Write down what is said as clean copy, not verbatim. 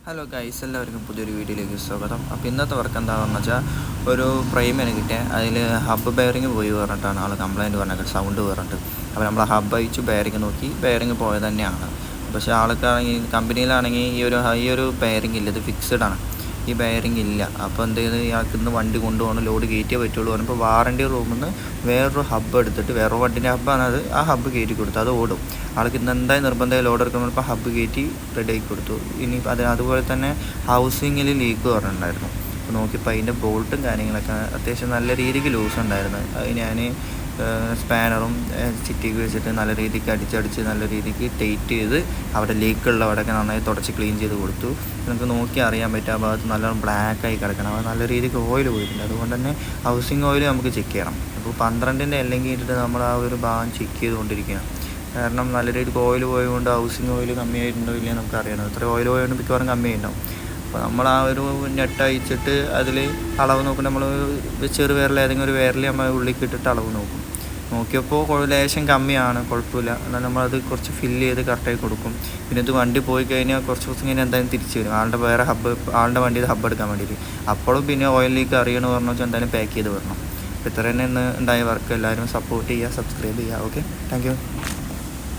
Hello guys, എല്ലാവർക്കും പുതിയൊരു വീഡിയോയിലേക്ക് സ്വാഗതം. അപ്പോൾ ഇന്നത്തെ വർക്ക് എന്താണെന്ന് വെച്ചാൽ ഒരു പ്രൈമിന് കിട്ടിയ അതിൽ ഹബ്ബ് ബെയറിങ് പോയി പറഞ്ഞിട്ടാണ് ആൾ കംപ്ലയിൻറ്റ് പറഞ്ഞത്, സൗണ്ട് പറഞ്ഞിട്ട്. അപ്പോൾ നമ്മൾ ഹബ്ബ് അയച്ചു ബെയറിങ് നോക്കി, ബെയറിങ് പോയത് തന്നെയാണ്. പക്ഷേ ആൾക്കാണെങ്കിൽ കമ്പനിയിലാണെങ്കിൽ ഈ ഒരു ബെയറിങ് ഇല്ല, ഇത് ഫിക്സഡ് ആണ്, ഈ ബെയറിങ് ഇല്ല. അപ്പോൾ എന്ത് ചെയ്ത് ഇയാൾക്ക് ഇന്ന് വണ്ടി കൊണ്ടുപോകണം, ലോഡ് കയറ്റിയേ പറ്റുള്ളൂ പറഞ്ഞപ്പോൾ വാറണ്ടി റൂമിൽ നിന്ന് വേറൊരു ഹബ്ബ് എടുത്തിട്ട്, വേറൊരു വണ്ടിൻ്റെ ഹബ്ബാണ് അത്, ആ ഹബ്ബ് കയറ്റി കൊടുത്തു. അത് ഓടും. ആൾക്ക് ഇന്ന് എന്തായാലും നിർബന്ധമായി ലോഡ് എടുക്കുമ്പോൾ ഹബ്ബ് കയറ്റി റെഡിയാക്കി കൊടുത്തു. ഇനി അതുപോലെ തന്നെ ഹൗസിങ്ങിൽ ലീക്ക് പറഞ്ഞിട്ടുണ്ടായിരുന്നു. അപ്പോൾ നോക്കിയപ്പോൾ അതിൻ്റെ ബോൾട്ടും കാര്യങ്ങളൊക്കെ അത്യാവശ്യം നല്ല രീതിക്ക് ലൂസ് ഉണ്ടായിരുന്നു. അത് ഞാൻ സ്പാനറും ചിറ്റിക്ക് വെച്ചിട്ട് നല്ല രീതിക്ക് അടിച്ചടിച്ച് നല്ല രീതിക്ക് ടൈറ്റ് ചെയ്ത് അവിടെ ലീക്കുള്ള അവിടെയൊക്കെ നന്നായി തുടച്ച് ക്ലീൻ ചെയ്ത് കൊടുത്തു. നമുക്ക് നോക്കി അറിയാൻ പറ്റും ആ ഭാഗത്ത് നല്ലോണം ബ്ലാക്കായി കിടക്കണം. അത് നല്ല രീതിക്ക് ഓയിൽ പോയിട്ടുണ്ട്. അതുകൊണ്ട് തന്നെ ഹൗസിങ് ഓയിൽ നമുക്ക് ചെക്ക് ചെയ്യണം. അപ്പോൾ 12ൻ്റെ അല്ലെങ്കിൽ ഇട്ടിട്ട് നമ്മൾ ആ ഒരു ഭാഗം ചെക്ക് ചെയ്തുകൊണ്ടിരിക്കുകയാണ്. കാരണം നല്ല രീതിക്ക് ഓയിൽ പോയതുകൊണ്ട് ഹൗസിങ് ഓയിൽ കമ്മിയായിട്ടുണ്ടോ ഇല്ലയോ നമുക്ക് അറിയണം. ഇത്ര ഓയിൽ പോയതുകൊണ്ട് മിക്കവാറും കമ്മിയായിട്ടുണ്ടാവും. അപ്പോൾ നമ്മൾ ആ ഒരു നെട്ട് അയച്ചിട്ട് അതിൽ അളവ് നോക്കും. നമ്മൾ ചെറു വിരൽ ഏതെങ്കിലും ഒരു വിരൽ നമ്മൾ ഉള്ളിലേക്ക് ഇട്ടിട്ട് അളവ് നോക്കിയപ്പോൾ ലേശം കമ്മിയാണ്, കുഴപ്പമില്ല. എന്നാൽ നമ്മളത് കുറച്ച് ഫില്ല് ചെയ്ത് കറക്റ്റായി കൊടുക്കും. പിന്നെ ഇത് വണ്ടി പോയി കഴിഞ്ഞാൽ കുറച്ച് ദിവസം കഴിഞ്ഞാൽ എന്തായാലും തിരിച്ച് വരും, ആളുടെ വണ്ടിയിൽ ഹബ്ബ് എടുക്കാൻ വേണ്ടിയിട്ട്. അപ്പോഴും പിന്നെ ഓയിൽ ലീക്ക് അറിയണമെന്ന് പറഞ്ഞു വെച്ചാൽ എന്തായാലും പാക്ക് ചെയ്ത് വരണം. അപ്പോൾ ഇത്ര തന്നെ ഇന്ന് ഉണ്ടായ വർക്ക്. എല്ലാവരും സപ്പോർട്ട് ചെയ്യുക, സബ്സ്ക്രൈബ് ചെയ്യുക. Okay, thank you.